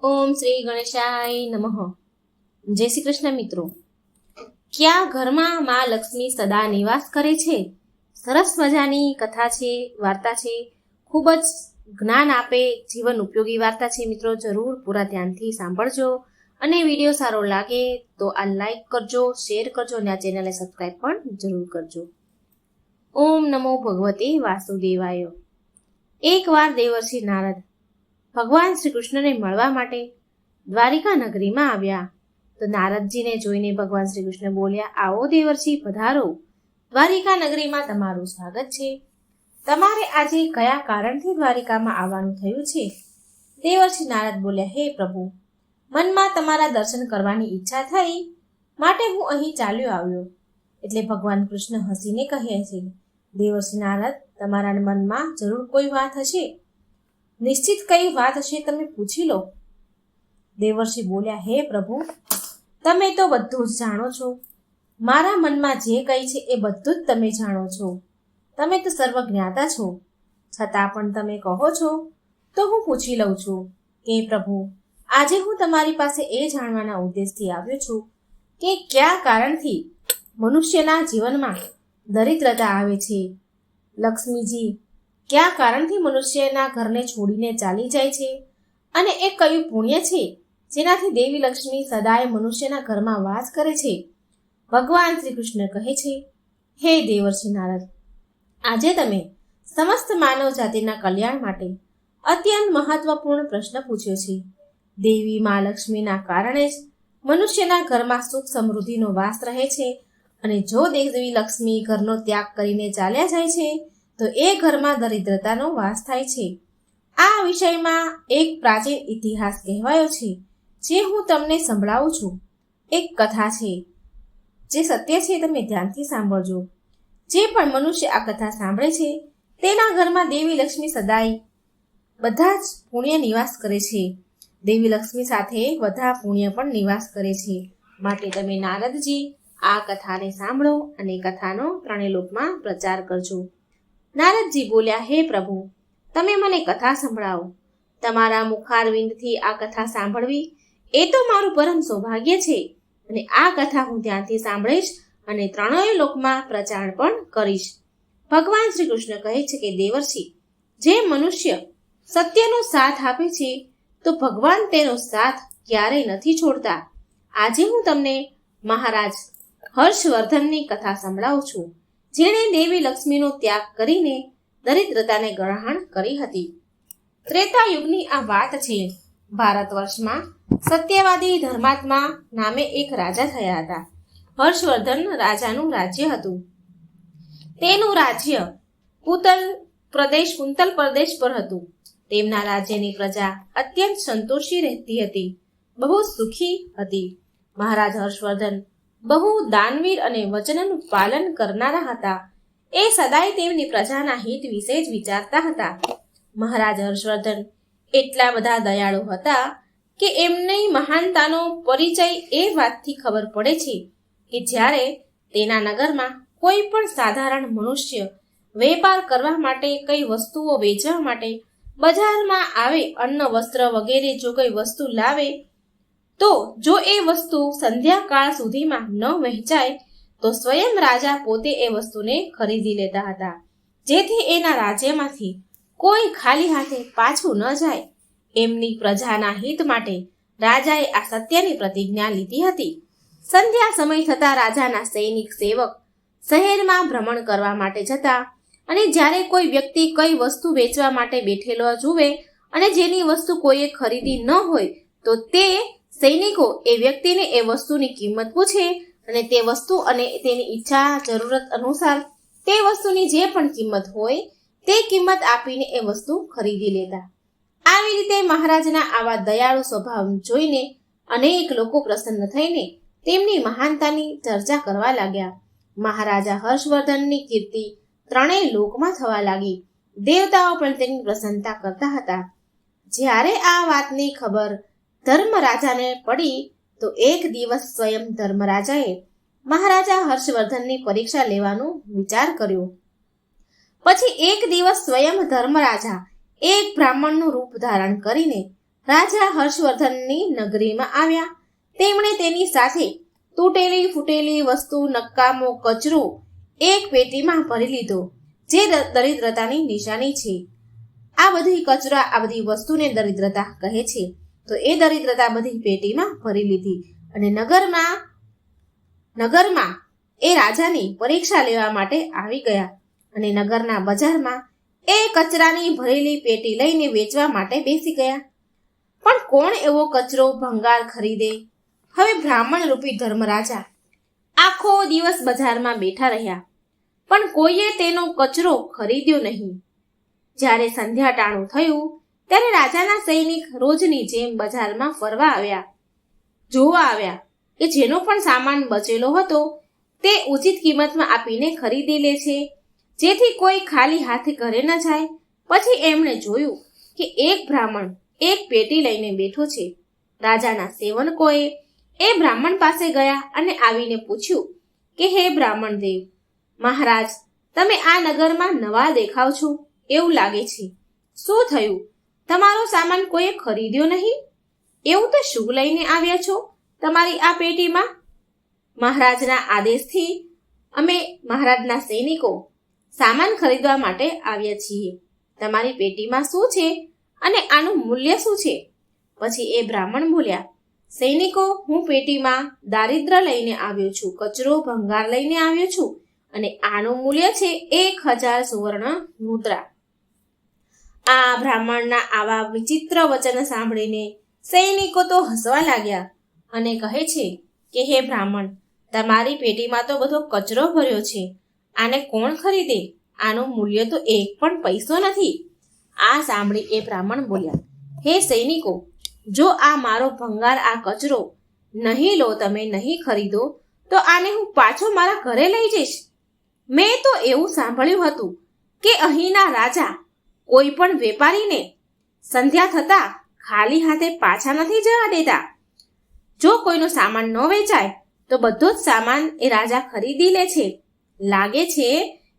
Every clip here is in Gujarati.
ઓમ શ્રી ગણેશાય નમઃ. જય શ્રી કૃષ્ણ મિત્રો. ક્યાં ઘરમાં માં લક્ષ્મી સદા નિવાસ કરે છે? સરસ મજાની કથા છે, વાર્તા છે, ખૂબ જ જ્ઞાન આપે, જીવન ઉપયોગી વાર્તા છે મિત્રો. જરૂર પૂરા ધ્યાનથી સાંભળજો અને વિડીયો સારો લાગે તો આ લાઈક કરજો, શેર કરજો અને આ ચેનલને સબસ્ક્રાઈબ પણ જરૂર કરજો. ઓમ નમો ભગવતે વાસુદેવાય. એકવાર દેવર્ષિ નારદ ભગવાન શ્રી કૃષ્ણને મળવા માટે દ્વારિકા નગરીમાં આવ્યા. તો નારદજીને જોઈને ભગવાન શ્રી કૃષ્ણ બોલ્યા, આવો દેવર્ષિ, પધારો. દ્વારિકા નગરીમાં તમારું સ્વાગત છે. તમારે આજે કયા કારણથી દ્વારિકામાં આવવાનું થયું છે? દેવર્ષિ નારદ બોલ્યા, હે પ્રભુ, મનમાં તમારા દર્શન કરવાની ઈચ્છા થઈ, માટે હું અહીં ચાલ્યો આવ્યો. એટલે ભગવાન કૃષ્ણ હસીને કહે છે, દેવર્ષિ નારદ, તમારા મનમાં જરૂર કોઈ વાત હશે. નિશ્ચિત કઈ વાત હશે તમે પૂછી લો. દેવર્ષિ બોલ્યા, હે પ્રભુ, તમે તો બધું જ જાણો છો. મારા મનમાં જે કઈ છે એ બધું જ તમે જાણો છો. તમે તો સર્વજ્ઞાતા છો. છતાં પણ તમે કહો છો તો હું પૂછી લઉં છું કે પ્રભુ, આજે હું તમારી પાસે એ જાણવાના ઉદ્દેશથી આવ્યો છું કે કયા કારણથી મનુષ્યના જીવનમાં દરિદ્રતા આવે છે. લક્ષ્મીજી કયા કારણથી મનુષ્યના ઘરને છોડીને ચાલી જાય છે, અને એ કયું પુણ્ય છે જેનાથી દેવી લક્ષ્મી સદાય મનુષ્યના ઘરમાં વાસ કરે છે? ભગવાન શ્રી કૃષ્ણ કહે છે, હે દેવર્ષિ નારદ, આજે તમે સમસ્ત માનવ જાતિના કલ્યાણ માટે અત્યંત મહત્વપૂર્ણ પ્રશ્ન પૂછ્યો છે. દેવી મા લક્ષ્મીના કારણે જ મનુષ્યના ઘરમાં સુખ સમૃદ્ધિનો વાસ રહે છે, અને જો દેવી લક્ષ્મી ઘરનો ત્યાગ કરીને ચાલ્યા જાય છે તો એ ઘરમાં દરિદ્રતાનો વાસ થાય છે. આ વિષયમાં એક પ્રાચીન ઇતિહાસ કહેવાયો છે, જે હું તમને સંભળાવું છું. એક કથા છે જે સત્ય છે, તમે ધ્યાનથી સાંભળજો. જે પણ મનુષ્ય આ કથા સાંભળે છે તેના ઘરમાં દેવી લક્ષ્મી સદાય બધા જ પુણ્ય નિવાસ કરે છે. દેવી લક્ષ્મી સાથે બધા પુણ્ય પણ નિવાસ કરે છે. માટે તમે નારદજી આ કથાને સાંભળો અને કથાનો ત્રણેય લોકમાં પ્રચાર કરજો. નારદજી બોલ્યા, હે પ્રભુ, તમે મને કથા સંભળાવો. તમારા મુખારવિંદથી આ કથા સાંભળવી એ તો મારું પરમ સૌભાગ્ય છે, અને આ કથા હું ધ્યાનથી સાંભળીશ અને ત્રણેય લોકમાં પ્રચાર પણ કરીશ. ભગવાન શ્રી કૃષ્ણ કહે છે કે દેવર્ષિ, જે મનુષ્ય સત્યનો સાથ આપે છે તો ભગવાન તેનો સાથ ક્યારેય નથી છોડતા. આજે હું તમને મહારાજ હર્ષવર્ધનની કથા સંભળાવું છું, જેણે દેવી લક્ષ્મીનો ત્યાગ કરીને દરિદ્રતાને ગ્રહણ કરી હતી. ત્રેતા યુગની આ વાત છે. ભારત વર્ષમાં સત્યવાદી ધર્માત્મા નામે એક રાજા થયા હતા. હર્ષવર્ધન રાજાનું રાજ્ય હતું. તેનું રાજ્ય કુંતલ પ્રદેશ પર હતું. તેમના રાજ્યની પ્રજા અત્યંત સંતોષી રહેતી હતી, બહુ સુખી હતી. મહારાજ હર્ષવર્ધન બહુ દાનવીર અને વચનનું પાલન કરનારા હતા. એ સદાય તેમની પ્રજાના હિત વિશે જ વિચારતા હતા. મહારાજ હર્ષવર્ધન એટલા બધા દયાળુ હતા કે એમની મહાનતાનો પરિચય એ વાતથી ખબર પડે છે કે જ્યારે તેના નગરમાં કોઈ પણ સાધારણ મનુષ્ય વેપાર કરવા માટે કઈ વસ્તુઓ વેચવા માટે બજારમાં આવે, અન્ન વસ્ત્ર વગેરે જો કઈ વસ્તુ લાવે તો જો એ વસ્તુ સંધ્યાકાળ સુધીમાં ન વહેંચાય તો સ્વયં રાજા પોતે એ વસ્તુને ખરીદી લેતા હતા, જેથી એના રાજ્યમાંથી કોઈ ખાલી હાથે પાછું ન જાય. એમની પ્રજાના હિત માટે રાજાએ આ સત્યની પ્રતિજ્ઞા લીધી હતી. સંધ્યા સમય થતા રાજાના સૈનિક સેવક શહેરમાં ભ્રમણ કરવા માટે જતા, અને જ્યારે કોઈ વ્યક્તિ કઈ વસ્તુ વેચવા માટે બેઠેલો જુએ અને જેની વસ્તુ કોઈએ ખરીદી ન હોય તો તે સૈનિકો એ વ્યક્તિને એ વસ્તુની કિંમત પૂછે, અને તે વસ્તુ અને તેની ઈચ્છા જરૂરત અનુસાર તે વસ્તુની જે પણ કિંમત હોય તે કિંમત આપીને એ વસ્તુ ખરીદી લેતા. આવી રીતે મહારાજના આવા દયાળુ સ્વભાવ જોઈને અનેક લોકો પ્રસન્ન થઈને તેમની મહાનતાની ચર્ચા કરવા લાગ્યા. મહારાજા હર્ષવર્ધનની કીર્તિ ત્રણેય લોકમાં થવા લાગી. દેવતાઓ પણ તેની પ્રશંસા કરતા હતા. જ્યારે આ વાતની ખબર ધર્મરાજાને પડી તો એક દિવસ સ્વયં ધર્મરાજાએ મહારાજા હર્ષવર્ધનની પરીક્ષા લેવાનું વિચાર કર્યો. પછી એક દિવસ સ્વયં ધર્મરાજા એક બ્રાહ્મણનું રૂપ ધારણ કરીને રાજા હર્ષવર્ધનની નગરીમાં આવ્યા. તેમણે તેની સાથે તૂટેલી ફૂટેલી વસ્તુ, નકામો કચરો એક પેટીમાં ભરી લીધો, જે દરિદ્રતાની નિશાની છે. આ બધી કચરા, આ બધી વસ્તુને દરિદ્રતા કહે છે. તો એ દરિદ્રતા બધી પેટીમાં ભરી લીધી અને નગરમાં એ રાજાની પરીક્ષા લેવા માટે આવી ગયા અને નગરના બજારમાં એ કચરાની ભરેલી પેટી લઈને વેચવા માટે બેસી ગયા. પણ કોણ એવો કચરો, ભંગાર ખરીદે? હવે બ્રાહ્મણ રૂપી ધર્મરાજા આખો દિવસ બજારમાં બેઠા રહ્યા, પણ કોઈએ તેનો કચરો ખરીદ્યો નહીં. જ્યારે સંધ્યા ટાણું થયું ત્યારે રાજાના સૈનિક રોજની જેમ બજારમાં ફરવા આવ્યા, જોવા આવ્યા કે જેનો પણ સામાન બચેલો હતો તે ઉચિત કિંમતમાં આપીને ખરીદી લે છે, જેથી કોઈ ખાલી હાથે ઘરે ન જાય. પછી એમણે જોયું કે એક બ્રાહ્મણ એક પેટી લઈને બેઠો છે. રાજાના સેવકોએ એ બ્રાહ્મણ પાસે ગયા અને આવીને પૂછ્યું કે હે બ્રાહ્મણ દેવ, મહારાજ, તમે આ નગરમાં નવા દેખાવ છો એવું લાગે છે. શું થયું? તમારો સામાન કોઈએ ખરીદ્યો નહીં? એવું તો શું લઈને આવ્યા છો તમારી આ પેટીમાં? મહારાજના આદેશથી અમે મહારાજના સૈનિકો સામાન ખરીદવા માટે આવ્યા છીએ. તમારી પેટીમાં શું છે અને આનું મૂલ્ય શું છે? પછી એ બ્રાહ્મણ બોલ્યા, સૈનિકો, હું પેટીમાં દારિદ્ર લઈને આવ્યો છું, કચરો, ભંગાર લઈને આવ્યો છું અને આનું મૂલ્ય છે 1000 સુવર્ણ મુદ્રા. આ બ્રાહ્મણના આવા વિચિત્ર વચન સાંભળીને સૈનિકો તો હસવા લાગ્યા અને કહે છે કે હે બ્રાહ્મણ, તમારી પેટીમાં તો બધો કચરો ભર્યો છે, આને કોણ ખરીદે? આનું મૂલ્ય તો એક પણ પૈસો નથી. આ સાંભળી એ બ્રાહ્મણ બોલ્યા, હે સૈનિકો, જો આ મારો ભંગાર, આ કચરો નહીં લો, તમે નહીં ખરીદો, તો આને હું પાછો મારા ઘરે લઈ જઈશ. મેં તો એવું સાંભળ્યું હતું કે અહીંના રાજા કોઈ પણ વેપારીને સંધ્યા થતા ખાલી હાથે પાછા નથી જવા દેતા. જો કોઈનો સામાન ન વેચાય તો બધો જ સામાન એ રાજા ખરીદી લે છે. લાગે છે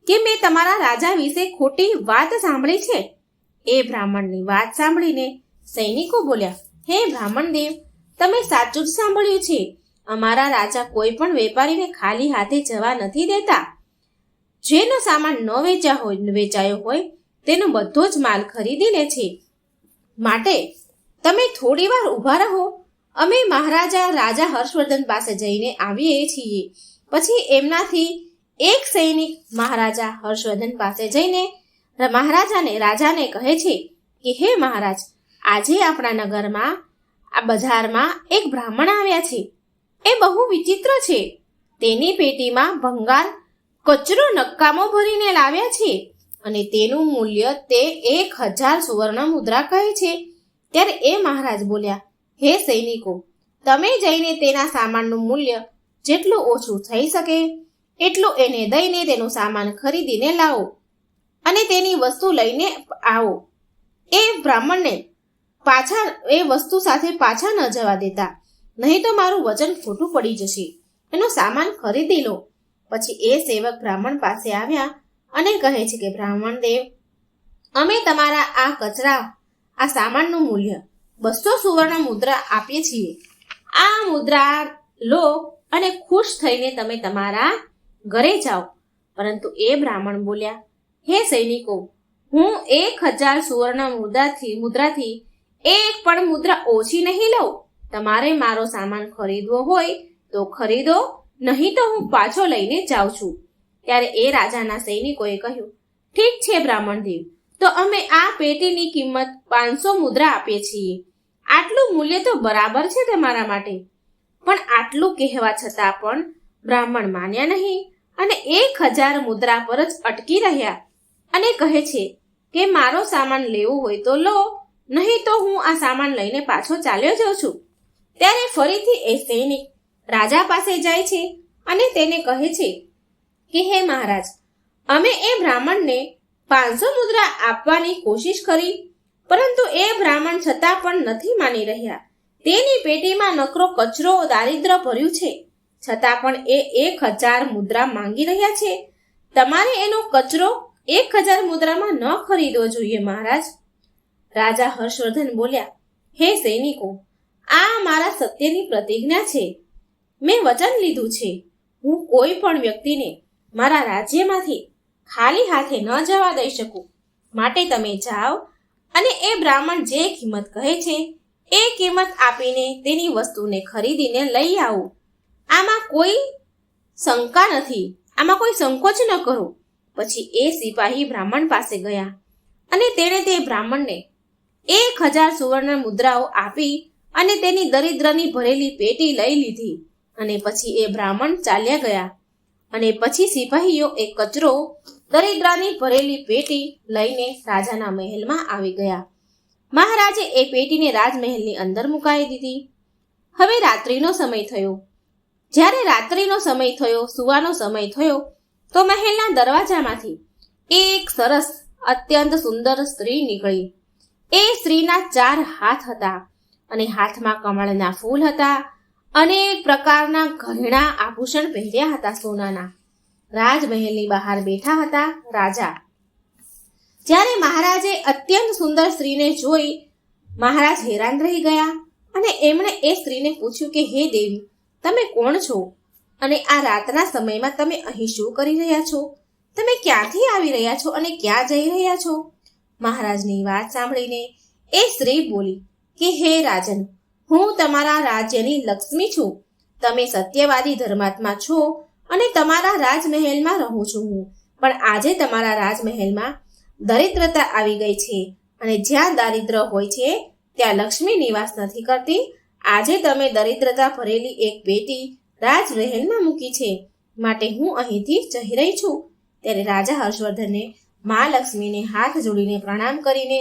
કે મેં તમારા રાજા વિશે ખોટી વાત સાંભળી છે. એ બ્રાહ્મણની વાત સાંભળીને સૈનિકો બોલ્યા, હે બ્રાહ્મણ દેવ, તમે સાચું જ સાંભળ્યું છે. અમારા રાજા કોઈ પણ વેપારીને ખાલી હાથે જવા નથી દેતા. જેનો સામાન ન વેચાયો હોય તેનો બધો જ માલ ખરીદી લે છે. માટે તમે થોડી વાર ઊભા રહો, અમે મહારાજા રાજા હર્ષવર્ધન પાસે જઈને આવીએ છીએ. પછી એમનાથી એક સૈનિક મહારાજા હર્ષવર્ધન પાસે જઈને રાજાને કહે છે કે હે મહારાજ, આજે આપણા નગરમાં, આ બજારમાં એક બ્રાહ્મણ આવ્યા છે. એ બહુ વિચિત્ર છે. તેની પેટીમાં ભંગાર, કચરો, નકામો ભરીને લાવ્યા છે અને તેનું મૂલ્ય તે 1000 સુવર્ણ મુદ્રા કહે છે. ત્યારે એ મહારાજ બોલ્યા, હે સૈનિકો, તમે જઈને તેના સામાનનું મૂલ્ય જેટલું ઓછું થઈ શકે એટલું એને દઈને તેનું સામાન ખરીદીને લાવો અને તેની વસ્તુ લઈને આવો. એ બ્રાહ્મણને એ વસ્તુ સાથે પાછા ન જવા દેતા, નહીં તો મારું વચન ખોટું પડી જશે. એનો સામાન ખરીદી લો. પછી એ સેવક બ્રાહ્મણ પાસે આવ્યા અને કહે છે કે બ્રાહ્મણ દેવ, અમે તમારા આ કચરા, આ સામાનનું મૂલ્ય 200 સુવર્ણ મુદ્રા આપીએ છીએ. આ મુદ્રા લો અને ખુશ થઈને તમે તમારા ઘરે જાઓ. પરંતુ એ બ્રાહ્મણ બોલ્યા, હે સૈનિકો, હું 1000 સુવર્ણ મુદ્રાથી એક પણ મુદ્રા ઓછી નહીં લઉં. તમારે મારો સામાન ખરીદવો હોય તો ખરીદો, નહીં તો હું પાછો લઈને જાઉં છું. ત્યારે એ રાજાના સૈનિકોએ કહ્યું, ઠીક છે બ્રાહ્મણ દેવ, તો અમે આ પેટીની કિંમત 500 મુદ્રા આપીએ છીએ. આટલું મૂલ્ય તો બરાબર છે તમારા માટે. પણ આટલું કહેવા છતાં પણ બ્રાહ્મણ માન્યા નહીં અને 1000 મુદ્રા પર જ અટકી રહ્યા અને કહે છે કે મારો સામાન લેવું હોય તો લો, નહીં તો હું આ સામાન લઈને પાછો ચાલ્યો જાઉં છું. ત્યારે ફરીથી એ સૈનિક રાજા પાસે જાય છે અને તેને કહે છે કે હે મહારાજ, અમે એ બ્રાહ્મણને 500 મુદ્રા આપવાની કોશિશ કરી, પરંતુ એ બ્રાહ્મણ છતાં પણ નથી માની રહ્યા. તેની પેટીમાં નકરો કચરો, દારિદ્ર ભર્યું છે, છતાં પણ એ 1000 મુદ્રા માંગી રહ્યા છે. તમારે એનો કચરો 1000 મુદ્રામાં ન ખરીદવો જોઈએ મહારાજ. રાજા હર્ષવર્ધન બોલ્યા, હે સૈનિકો, આ મારા સત્યની પ્રતિજ્ઞા છે. મેં વચન લીધું છે, હું કોઈ પણ વ્યક્તિને મારા રાજ્યમાંથી ખાલી હાથે ન જવા દઈ શકું. માટે તમે જાઓ અને એ બ્રાહ્મણ જે કિંમત કહે છે એ કિંમત આપીને તેની વસ્તુને ખરીદીને લઈ આવો. આમાં કોઈ શંકા નથી, આમાં કોઈ સંકોચ ન કરો. પછી એ સિપાહી બ્રાહ્મણ પાસે ગયા અને તેણે તે બ્રાહ્મણને 1000 સુવર્ણ મુદ્રાઓ આપી અને તેની દરિદ્રની ભરેલી પેટી લઈ લીધી. અને પછી એ બ્રાહ્મણ ચાલ્યા ગયા. અને પછી સિપાહીઓ એક કચરો દરિદ્રની ભરેલી પેટી લઈને રાજાના મહેલમાં આવી ગયા. મહારાજે એ પેટીને રાજમહેલની અંદર મુકાઈ દીધી. હવે રાત્રિનો સમય થયો. જ્યારે રાત્રિનો સમય થયો, સુવાનો સમય થયો, તો મહેલના દરવાજામાંથી એક સરસ અત્યંત સુંદર સ્ત્રી નીકળી. એ સ્ત્રીના 4 હાથ હતા અને હાથમાં કમળના ફૂલ હતા. અનેક પ્રકારના ઘરેણા આભૂષણ પહેર્યા હતા સોનાના. રાજમહેલની બહાર બેઠા હતા રાજા. જ્યારે મહારાજે અત્યંત સુંદર સ્ત્રીને જોઈ મહારાજ હેરાન રહી ગયા અને એમણે એ સ્ત્રીને પૂછ્યું કે હે દેવી, તમે કોણ છો અને આ રાતના સમયમાં તમે અહીં શું કરી રહ્યા છો? તમે ક્યાંથી આવી રહ્યા છો અને ક્યાં જઈ રહ્યા છો? મહારાજની વાત સાંભળીને એ સ્ત્રી બોલી કે હે રાજન, હું તમારા રાજ્યની લક્ષ્મી છું. તમે સત્યવાદી ધર્માત્મા છો અને તમારા રાજમહેલમાં રહું છું હું. પણ આજે તમારા રાજમહેલમાં દરિદ્રતા આવી ગઈ છે અને જ્યાં દારિદ્ર હોય છે ત્યાં લક્ષ્મી નિવાસ નથી કરતી. આજે તમે દરિદ્રતા ભરેલી એક પેટી રાજમહેલમાં મૂકી છે, માટે હું અહીંથી જઈ રહી છું. ત્યારે રાજા હર્ષવર્ધને મા લક્ષ્મીને હાથ જોડીને પ્રણામ કરીને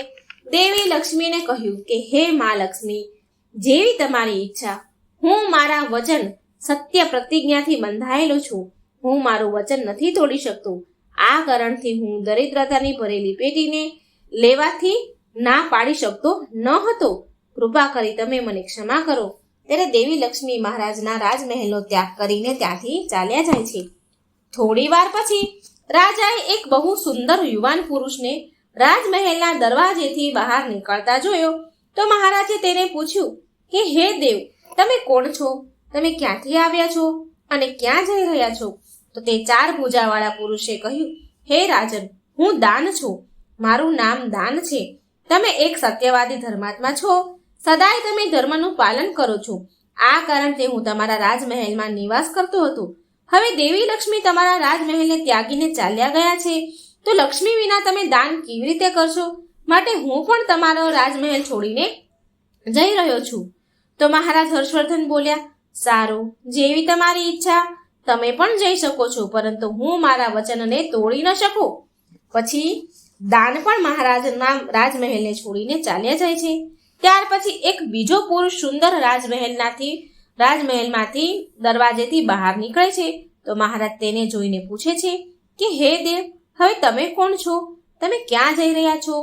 દેવી લક્ષ્મીને કહ્યું કે હે મા લક્ષ્મી, જેવી તમારી ઈચ્છા. હું મારા વચન સત્ય પ્રતિજ્ઞાથી બંધાયેલો છું. હું મારું વચન નથી તોડી શકતો. આ કારણથી હું દરિદ્રતાની ભરેલી પેટીને લેવાથી ના પાડી શકતો ન હતો. કૃપા કરી તમે મને ક્ષમા કરો. ત્યારે દેવી લક્ષ્મી મહારાજના રાજમહેલનો ત્યાગ કરીને ત્યાંથી ચાલ્યા જાય છે. થોડી વાર પછી રાજાએ એક બહુ સુંદર યુવાન પુરુષને રાજમહેલના દરવાજેથી બહાર નીકળતા જોયો. તો મહારાજે તેને પૂછ્યું કે હે દેવ, તમે કોણ છો? તમે ક્યાંથી આવ્યા છો અને ક્યાં જઈ રહ્યા છો? તો તે 4 ભુજાવાળા પુરુષે કહ્યું, હે રાજન, હું દાન છું. મારું નામ દાન છે. તમે એક સત્યવાદી ધર્માત્મા છો. સદાય તમે ધર્મનું પાલન કરો છો. આ કારણથી હું તમારા રાજમહેલમાં નિવાસ કરતો હતો. હવે દેવી લક્ષ્મી તમારા રાજમહેલને ત્યાગીને ચાલ્યા ગયા છે, તો લક્ષ્મી વિના તમે દાન કેવી રીતે કરશો? માટે હું પણ તમારો રાજમહેલ છોડીને જઈ રહ્યો છું. તો મહારાજ હર્ષવર્ધન બોલ્યા, સારું, જેવી તમારી ઈચ્છા, તમે પણ જઈ શકો છો, પરંતુ હું મારા વચનને તોડી ન શકું. પછી દાન પણ મહારાજના રાજમહેલને છોડીને ચાલ્યા જાય છે. ત્યાર પછી એક બીજો પુરુષ સુંદર રાજમહેલમાંથી દરવાજેથી બહાર નીકળે છે. તો મહારાજ તેને જોઈને પૂછે છે કે હે દેવ, હવે તમે કોણ છો? તમે ક્યાં જઈ રહ્યા છો?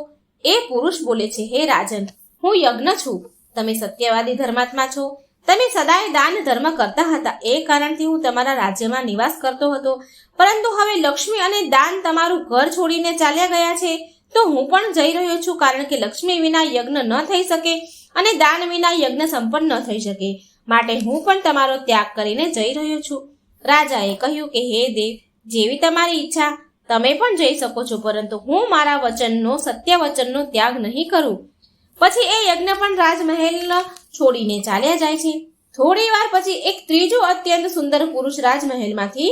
એ પુરુષ બોલે છે, હે રાજન, હું યજ્ઞ છું. તમે સત્યવાદી ધર્માત્મા છો. તમે સદાય દાન ધર્મ કરતા હતા. એ કારણથી હું તમારા રાજ્યમાં નિવાસ કરતો હતો. પરંતુ હવે લક્ષ્મી અને દાન તમારું ઘર છોડીને ચાલ્યા ગયા છે, તો હું પણ જઈ રહ્યો છું. કારણ કે લક્ષ્મી વિના યજ્ઞ ન થઈ શકે અને દાન વિના યજ્ઞ સંપન્ન ન થઈ શકે. માટે હું પણ તમારો ત્યાગ કરીને જઈ રહ્યો છું. રાજાએ કહ્યું કે હે દેવ, જેવી તમારી ઈચ્છા, તમે પણ જઈ શકો છો, પરંતુ હું મારા વચનનો, સત્ય વચનનો ત્યાગ નહીં કરું. પછી એ યજ્ઞ પણ રાજમહેલ છોડીને ચાલ્યા જાય છે. થોડી વાર પછી એક ત્રીજો અત્યંત સુંદર પુરુષ રાજમહેલમાંથી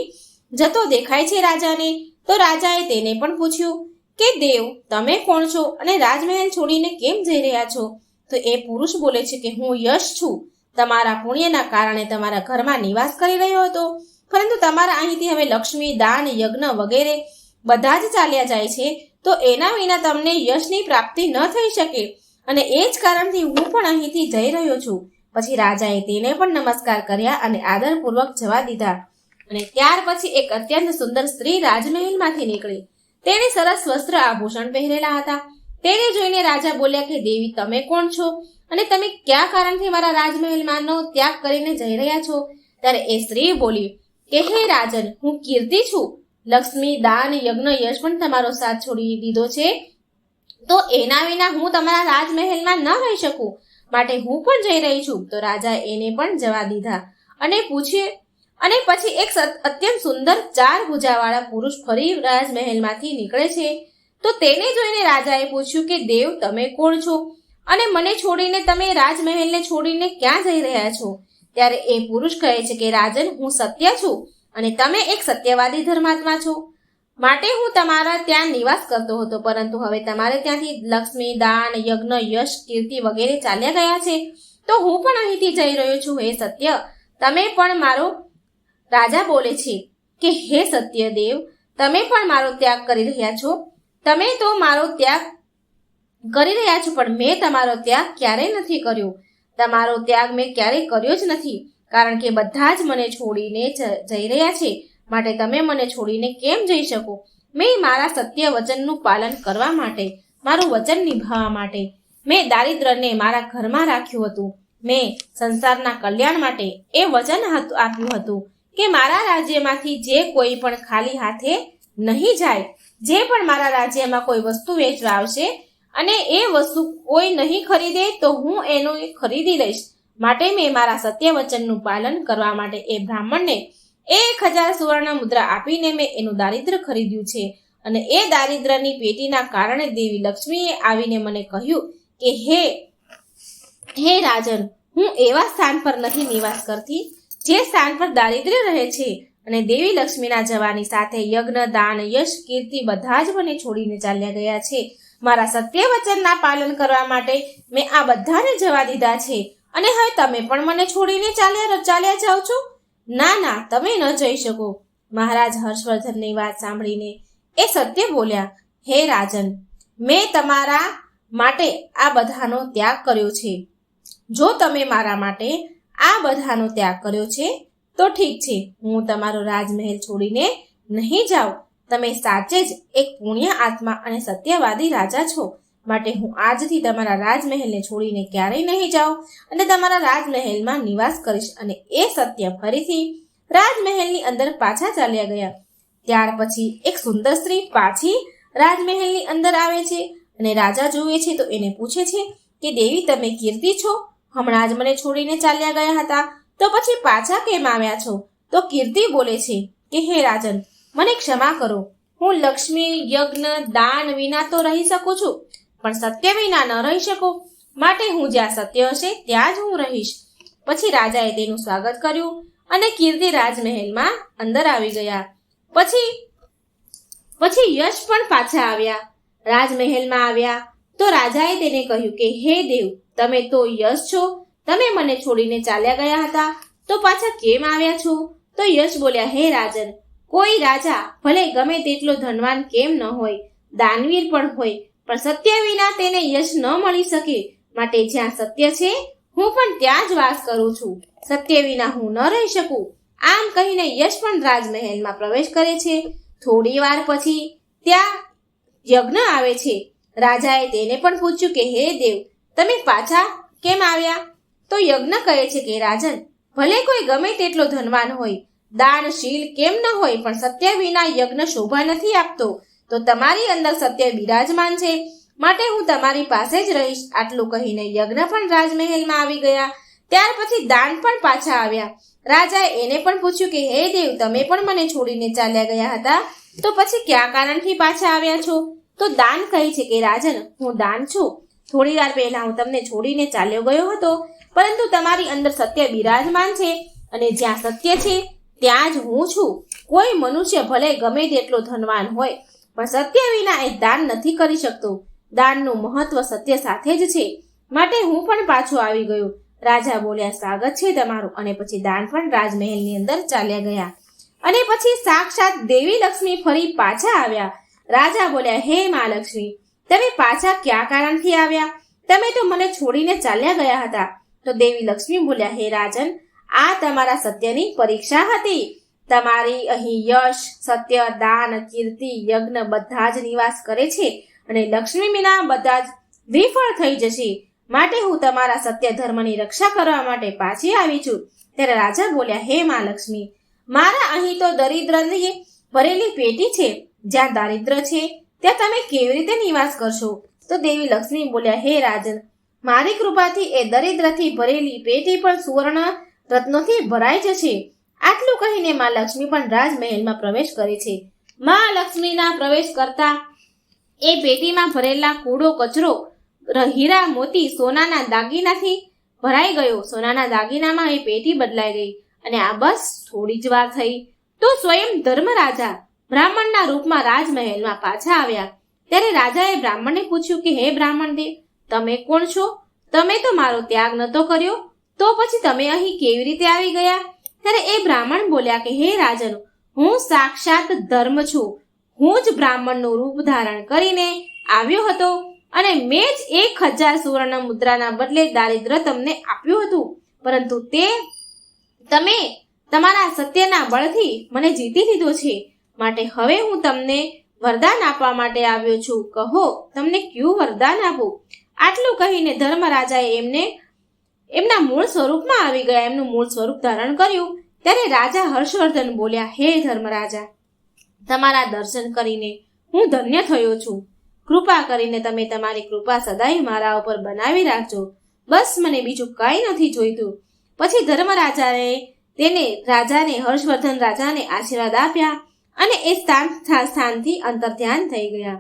જતો દેખાય છે રાજાને. તો રાજાએ તેને પણ પૂછ્યું કે દેવ, તમે કોણ છો અને રાજમહેલ છોડીને કેમ જઈ રહ્યા છો? તો એ પુરુષ બોલે છે કે હું યશ છું. તમારા પુણ્યના કારણે તમારા ઘરમાં નિવાસ કરી રહ્યો હતો, પરંતુ તમારા અહીંથી હવે લક્ષ્મી, દાન, યજ્ઞ વગેરે બધા જ ચાલ્યા જાય છે, તો એના વિના તમને યશની પ્રાપ્તિ ન થઈ શકે અને એ જ કારણથી હું પણ અહીંથી જઈ રહ્યો છું. પછી રાજાએ તેને પણ નમસ્કાર કર્યા અને આદરપૂર્વક જવા દીધા. અને ત્યાર પછી એક અત્યંત સુંદર સ્ત્રી રાજમહેલમાંથી નીકળી. તેણે સરસ વસ્ત્ર આભૂષણ પહેરેલા હતા. તેને જોઈને રાજા બોલ્યા કે દેવી, તમે કોણ છો અને તમે કયા કારણથી મારા રાજમહેલમાંનો ત્યાગ કરીને જઈ રહ્યા છો? ત્યારે એ સ્ત્રી બોલી કે હે રાજન, હું કીર્તિ છું. લક્ષ્મી, દાન, યજ્ઞ, યશ પણ તમારો સાથ છોડી દીધો છે, તો એના વિના હું તમારા રાજમહેલમાં ન રહી શકું. માટે હું પણ જઈ રહી છું. તો રાજાએ એને પણ જવા દીધા અને પૂછ્યું, અને પછી એક અત્યંત સુંદર 4 ભુજાવાળા પુરુષ ફરી રાજમહેલમાંથી નીકળે છે. તો તેને જોઈને રાજાએ પૂછ્યું કે દેવ, તમે કોણ છો અને મને છોડીને તમે રાજમહેલને છોડીને ક્યાં જઈ રહ્યા છો? ત્યારે એ પુરુષ કહે છે કે રાજન, હું સત્ય છું અને તમે એક સત્યવાદી ધર્માત્મા છો. માટે હું તમારા ત્યાં નિવાસ કરતો હતો, પરંતુ હવે તમારે ત્યાંથી લક્ષ્મી, દાન, યજ્ઞ, યશ, કીર્તિ વગેરે ચાલ્યા ગયા છે. તો હું પણ અહીંથી જઈ રહ્યો છું. હે સત્ય, તમે પણ મારો રાજા બોલે છે કે હે સત્ય દેવ, તમે પણ મારો ત્યાગ કરી રહ્યા છો. તમે તો મારો ત્યાગ કરી રહ્યા છો, પણ મેં તમારો ત્યાગ ક્યારેય નથી કર્યો. તમારો ત્યાગ મેં ક્યારેય કર્યો જ નથી, કારણ કે બધા જ મને છોડીને જઈ રહ્યા છે. માટે તમે મને છોડીને કેમ જઈ શકો? મેં મારા સત્ય વચનનું પાલન કરવા માટે, મારું વચન નિભાવવા માટે મેં દારિદ્રને મારા ઘરમાં રાખ્યું હતું. મેં સંસારના કલ્યાણ માટે એ વચન આપ્યું હતું કે મારા રાજ્યમાંથી જે કોઈ પણ ખાલી હાથે નહીં જાય. જે પણ મારા રાજ્યમાં કોઈ વસ્તુ વેચવા આવશે અને એ વસ્તુ કોઈ નહીં ખરીદે તો હું એનું ખરીદી લઈશ. માટે મેં મારા સત્ય વચનનું પાલન કરવા માટે એ બ્રાહ્મણને 1000 સુવર્ણ મુદ્રા આપીને મેં એનું દારિદ્ર ખરીદ્યું છે. અને એ દારિદ્રની પેટીના કારણે દેવી લક્ષ્મીએ આવીને મને કહ્યું કે હે રાજન, હું એવા સ્થાન પર નથી નિવાસ કરતી જે સ્થાન પર દારિદ્ર્ય રહે છે. અને દેવી લક્ષ્મીના જવાની સાથે યજ્ઞ, દાન, યશ, કીર્તિ બધા જ મને છોડીને ચાલ્યા ગયા છે. મારા સત્ય વચનના પાલન કરવા માટે મેં આ બધાને જવા દીધા છે. અને હવે તમે પણ મને છોડીને ચાલ્યા જાઓ છો? ના, તમે ન જઈ શકો. મહારાજ હર્ષવર્ધનની વાત સાંભળીને એ સત્ય બોલ્યા, હે રાજન, મેં તમારા માટે આ બધાનો ત્યાગ કર્યો છે. જો તમે મારા માટે આ બધાનો ત્યાગ કર્યો છે તો ઠીક છે, હું તમારો રાજમહેલ છોડીને નહીં જાઉં. તમે સાચે જ એક પુણ્ય આત્મા અને સત્યવાદી રાજા છો. માટે હું આજથી તમારા રાજમહેલને છોડીને ક્યારેય નહીં જાઉં અને તમારા રાજમહેલમાં નિવાસ કરીશ. અને એ સત્ય ફરીથી રાજમહેલની અંદર પાછા ચાલ્યા ગયા. ત્યાર પછી એક સુંદર સ્ત્રી પાછી રાજમહેલની અંદર આવે છે અને રાજા જુએ છે તો એને પૂછે છે કે દેવી, તમે કીર્તિ છો? હમણાં જ મને છોડીને ચાલ્યા ગયા હતા, તો પછી પાછા કેમ આવ્યા છો? તો કીર્તિ બોલે છે કે હે રાજન, મને ક્ષમા કરો. હું લક્ષ્મી, યજ્ઞ, દાન વિના તો રહી શકું છું, પણ સત્ય વિના ન રહી શકું. માટે હું જ્યાં સત્ય હશે ત્યાં જ હું રહીશ. પછી રાજાએ તેનું સ્વાગત કર્યું અને કીર્તિ રાજમહેલમાં અંદર આવી ગયા. પછી યશ પણ પાછા આવ્યા. રાજમહેલમાં આવ્યા તો રાજાએ તેને કહ્યું કે હે દેવ, તમે તો યશ છો. તમે મને છોડીને ચાલ્યા ગયા હતા, તો પાછા કેમ આવ્યા છો? તો યશ બોલ્યા, હે રાજન, કોઈ રાજા ભલે ગમે તેટલો ધનવાન કેમ ન હોય, દાનવીર પણ હોય, પણ સત્ય વિના તેને યશ ન મળી શકે. માટે જ્યાં સત્ય છે હું પણ ત્યાં જ વાસ કરું છું. સત્ય વિના હું ન રહી શકું. આમ કહીને યશ પણ રાજમહેલમાં પ્રવેશ કરે છે. થોડી વાર પછી ત્યાં યજ્ઞ આવે છે. રાજાએ તેને પણ પૂછ્યું કે હે દેવ, તમે પાછા કેમ આવ્યા? તો યજ્ઞ કહે છે કે રાજન, ભલે કોઈ ગમે તેટલો ધનવાન હોય, દાનશીલ કેમ ન હોય, પણ સત્ય વિના યજ્ઞ શોભા નથી આપતો. તો તમારી અંદર સત્ય બિરાજમાન છે, માટે હું તમારી પાસે જ રહીશ. આટલું કહીને યજ્ઞ પણ રાજમહેલમાં આવી ગયા. ત્યાર પછી દાન પણ પાછા આવ્યા. રાજાએ એને પણ પૂછ્યું કે હે દેવ, તમે પણ મને છોડીને ચાલ્યા ગયા હતા, તો પછી કયા કારણથી પાછા આવ્યા છો? તો દાન કહે છે કે રાજન, હું દાન છું. થોડી વાર પહેલા હું તમને છોડીને ચાલ્યો ગયો હતો, પરંતુ તમારી અંદર સત્ય બિરાજમાન છે અને જ્યાં સત્ય છે ત્યાં જ હું છું. કોઈ મનુષ્ય ભલે ગમે તેટલો ધનવાન હોય, પણ સત્ય વિના એ દાન નથી કરી શકતો. દાનનું મહત્વ સત્ય સાથે જ છે, માટે હું પણ પાછો આવી ગયો. રાજા બોલ્યા, સ્વાગત છે તમારું. અને પછી દાન પણ રાજમહેલની અંદર ચાલ્યા ગયા. અને પછી સાક્ષાત દેવી લક્ષ્મી ફરી પાછા આવ્યા. રાજા બોલ્યા, હે મા લક્ષ્મી, તમે પાછા કયા કારણથી આવ્યા? તમે તો મને છોડીને ચાલ્યા ગયા હતા. તો દેવી લક્ષ્મી બોલ્યા, હે રાજન, આ તમારા સત્યની પરીક્ષા હતી. તમારી અહીં યશ, સત્ય, દાન, કીર્તિ, યજ્ઞ બધા જ નિવાસ કરે છે અને લક્ષ્મી વિના બધા જ વિફળ થઈ જશે. માટે હું તમારા સત્ય ધર્મની રક્ષા કરવા માટે પાછી આવી છું. ત્યારે રાજા બોલ્યા, હે મા લક્ષ્મી, મારા અહીં તો દરિદ્રની ભરેલી પેટી છે. જ્યાં દારિદ્ર છે ત્યાં તમે કેવી રીતે નિવાસ કરશો? તો દેવી લક્ષ્મી બોલ્યા, હે રાજન, મારી કૃપાથી એ દરિદ્રથી ભરેલી પેટી પણ સુવર્ણ રત્નોથી ભરાઈ જશે. આટલું કહીને માં લક્ષ્મી પણ રાજમહેલમાં પ્રવેશ કરે છે. માં લક્ષ્મીના પ્રવેશ કરતા એ પેટીમાં ભરેલા કૂડો કચરો હીરા મોતી સોનાના દાગીનાથી ભરાઈ ગયો. સોનાના દાગીનામાં એ પેટી બદલાઈ ગઈ અને આ બસ થોડી જ વાર થઈ તો સ્વયં ધર્મરાજા બ્રાહ્મણના રૂપમાં રાજમહેલમાં પાછા આવ્યા. ત્યારે રાજાએ બ્રાહ્મણને પૂછ્યું કે હે બ્રાહ્મણ દેવ, તમે કોણ છો? તમે તો મારો ત્યાગ નતો કર્યો, તો પછી તમે અહીં કેવી રીતે આવી ગયા? ત્યારે એ બ્રાહ્મણ બોલ્યા કે હે રાજન, હું સાક્ષાત ધર્મ છું. હું જ બ્રાહ્મણનું રૂપ ધારણ કરીને આવ્યો હતો અને મેં જ 1000 સુવર્ણ મુદ્રાના બદલે દારિદ્ર તમને આપ્યું હતું, પરંતુ તે તમે તમારા સત્યના બળથી મને જીતી લીધો છે. માટે હવે હું તમને વરદાન આપવા માટે આવ્યો છું. કહો, તમને કયું વરદાન આપું? આટલું કહીને ધર્મરાજાએ એમના મૂળ સ્વરૂપમાં આવી ગયા, એમનું મૂળ સ્વરૂપ ધારણ કર્યું. ત્યારે રાજા હર્ષવર્ધન બોલ્યા, હે ધર્મરાજા, તમારા દર્શન કરીને હું ધન્ય થયો છું. કૃપા કરીને તમે તમારી કૃપા સદાય મારા ઉપર બનાવી રાખજો. બસ મને બીજું કંઈ નથી જોઈતું. પછી ધર્મરાજાએ રાજાને હર્ષવર્ધન રાજાને આશીર્વાદ આપ્યા અને એ સ્થાનથી અંતર્ધ્યાન થઈ ગયા.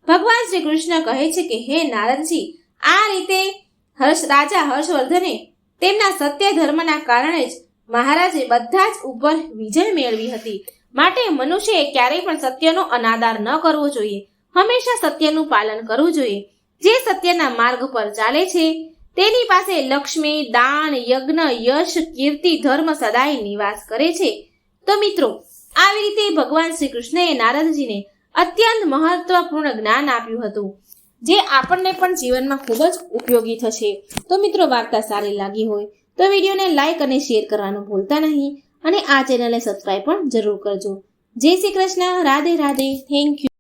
ભગવાન શ્રી કૃષ્ણ કહે છે કે હે નારદજી, આ રીતે રાજા હર્ષવર્ધને તેમના સત્ય ધર્મના કારણે જ મહારાજે બધા જ ઉપર વિજય મેળવી હતી. માટે મનુષ્યએ ક્યારેય પણ સત્યનો અનાદર ન કરવો જોઈએ. હંમેશા સત્યનું પાલન કરવું જોઈએ. જે સત્યના માર્ગ પર ચાલે છે તેની પાસે લક્ષ્મી, દાન, યજ્ઞ, યશ, કીર્તિ, ધર્મ સદાય નિવાસ કરે છે. તો મિત્રો, આવી રીતે ભગવાન શ્રી કૃષ્ણએ નારદજીને અત્યંત મહત્વપૂર્ણ જ્ઞાન આપ્યું હતું, જે આપણને પણ જીવનમાં ખૂબ જ ઉપયોગી થશે. તો મિત્રો, વાર્તા સારી લાગી હોય તો વિડીયોને લાઈક અને શેર કરવાનું ભૂલતા નહીં અને આ ચેનલને સબસ્ક્રાઈબ પણ જરૂર કરજો. જય શ્રી કૃષ્ણ. રાધે રાધે. Thank you.